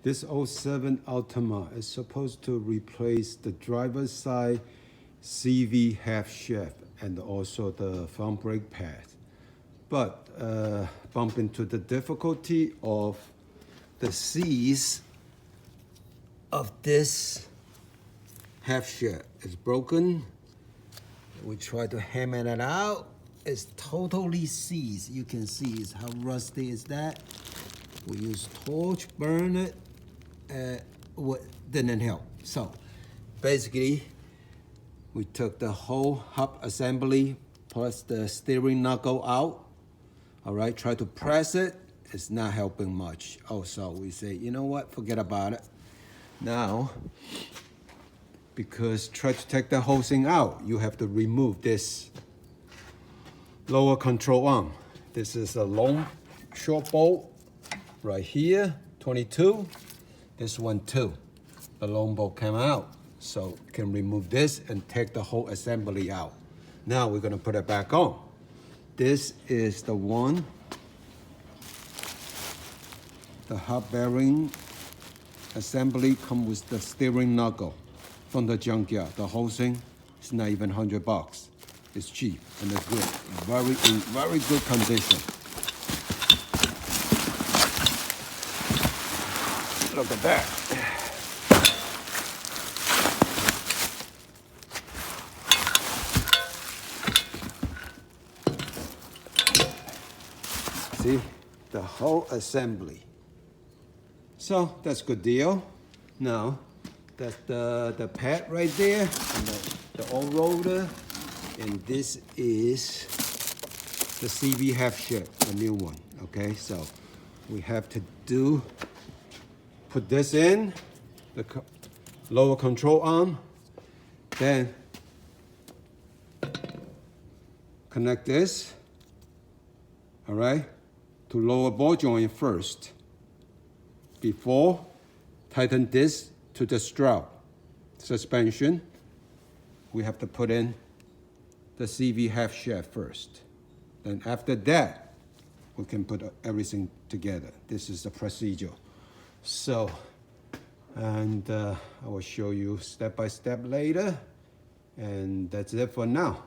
This '07 Altima is supposed to replace the driver's side CV half shaft and also the front brake pad. But bump into the difficulty of the C's of this half shaft is broken. We try to hammer it out. It's totally seized. You can see it's how rusty is that. We use torch, burn it. Didn't help. So basically, we took the whole hub assembly plus the steering knuckle out. All right, try to press it. It's not helping much. Oh, so we say, you know what? Forget about it. Now, because try to take the whole thing out, you have to remove this lower control arm. This is a long short bolt right here, 22. This one too. The long bolt came out. So can remove this and take the whole assembly out. Now we're gonna put it back on. This is the one. The hub bearing assembly comes with the steering knuckle from the junkyard. The whole thing is not even $100. It's cheap and it's good. In very good condition. Look at that. See, the whole assembly. So that's good deal. Now, that's the pad right there, and the old rotor, and this is the CV half shaft, the new one. Okay, so we have to put this in, the lower control arm, then connect this, all right, to lower ball joint first, before tighten this to the strap suspension. We have to put in the CV half shaft first. Then after that, we can put everything together. This is the procedure. So, and I will show you step by step later. And that's it for now.